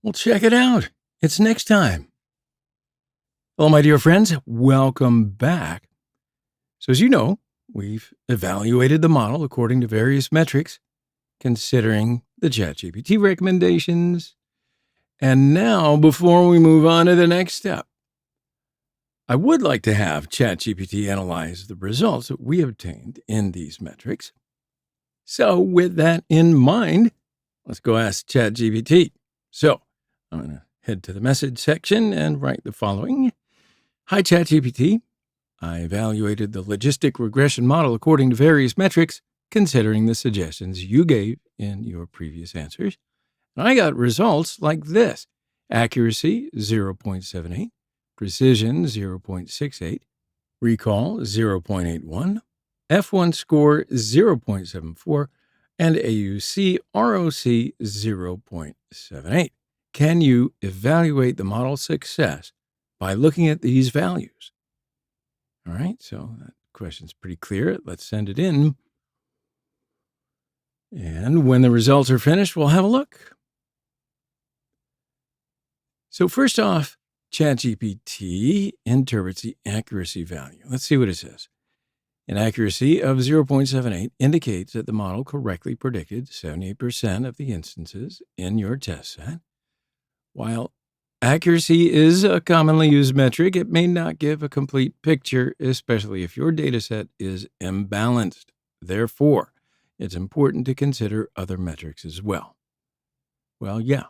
Well, check it out. It's next time. Hello, my dear friends. Welcome back. So as you know, we've evaluated the model according to various metrics, considering the ChatGPT recommendations. And now, before we move on to the next step, I would like to have ChatGPT analyze the results that we obtained in these metrics. So with that in mind, let's go ask ChatGPT. So I'm going to head to the message section and write the following. Hi, ChatGPT. I evaluated the logistic regression model according to various metrics, considering the suggestions you gave in your previous answers. And I got results like this. Accuracy, 0.78. Precision, 0.68. Recall, 0.81. F1 score, 0.74. And AUC, ROC, 0.78. Can you evaluate the model's success by looking at these values? All right, so that question's pretty clear. Let's send it in. And when the results are finished, we'll have a look. So first off, ChatGPT interprets the accuracy value. Let's see what it says. An accuracy of 0.78 indicates that the model correctly predicted 78% of the instances in your test set. While accuracy is a commonly used metric, it may not give a complete picture, especially if your data set is imbalanced. Therefore, it's important to consider other metrics as well. Well, yeah.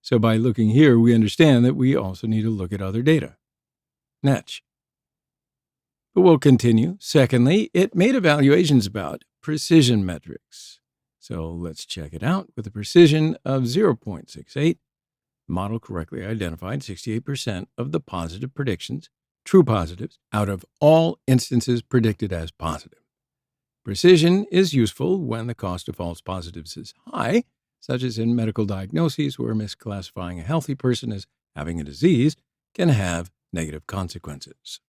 So by looking here, we understand that we also need to look at other data. Netch. But we'll continue. Secondly, it made evaluations about precision metrics. So let's check it out. With a precision of 0.68, the model correctly identified 68% of the positive predictions, true positives, out of all instances predicted as positive. Precision is useful when the cost of false positives is high, such as in medical diagnoses where misclassifying a healthy person as having a disease can have negative consequences.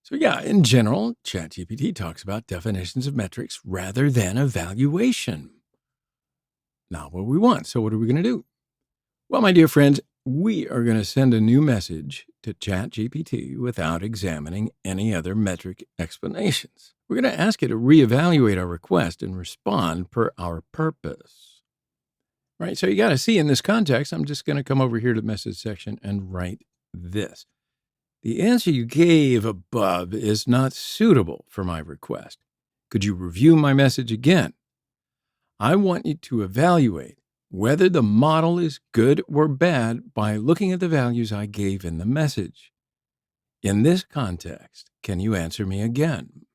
So yeah, in general, ChatGPT talks about definitions of metrics rather than evaluation. Not what we want. So what are we going to do? Well, my dear friends, we are going to send a new message to ChatGPT without examining any other metric explanations. We're going to ask it to reevaluate our request and respond per our purpose. Right, so you got to see in this context, I'm just going to come over here to the message section and write this. The answer you gave above is not suitable for my request. Could you review my message again? I want you to evaluate whether the model is good or bad by looking at the values I gave in the message. In this context, can you answer me again?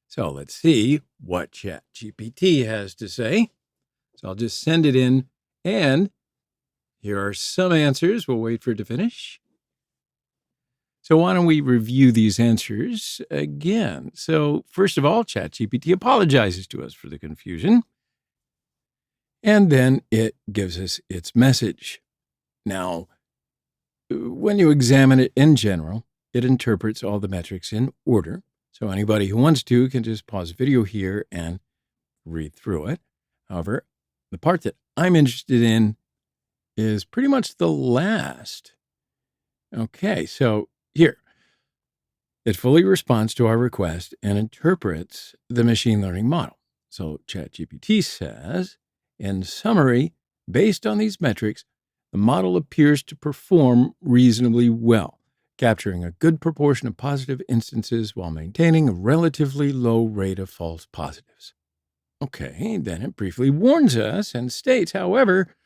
So let's see what ChatGPT has to say. So I'll just send it in, and here are some answers. We'll wait for it to finish. So why don't we review these answers again? So first of all, ChatGPT apologizes to us for the confusion, and then it gives us its message. Now, when you examine it in general, it interprets all the metrics in order. So anybody who wants to can just pause the video here and read through it. However, the part that I'm interested in is pretty much the last. Okay, so here. It fully responds to our request and interprets the machine learning model. So ChatGPT says, in summary, based on these metrics, the model appears to perform reasonably well, capturing a good proportion of positive instances while maintaining a relatively low rate of false positives. Okay, then it briefly warns us and states, however,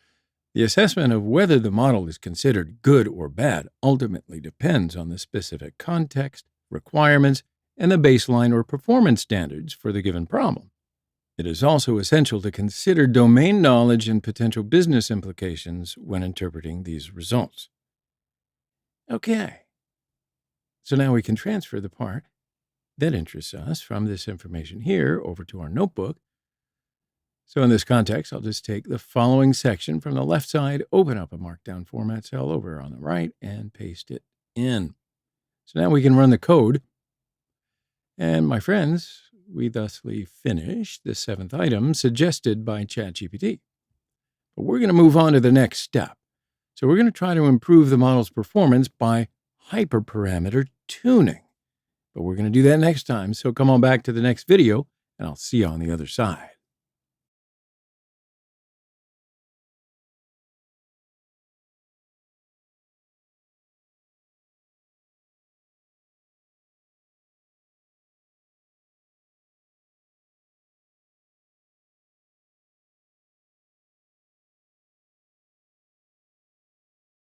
the assessment of whether the model is considered good or bad ultimately depends on the specific context, requirements, and the baseline or performance standards for the given problem. It is also essential to consider domain knowledge and potential business implications when interpreting these results. Okay, so now we can transfer the part that interests us from this information here over to our notebook. So in this context, I'll just take the following section from the left side, open up a markdown format cell over on the right, and paste it in. So now we can run the code. And my friends, we thusly finish the 7th item suggested by ChatGPT. But we're going to move on to the next step. So we're going to try to improve the model's performance by hyperparameter tuning. But we're going to do that next time. So come on back to the next video, and I'll see you on the other side.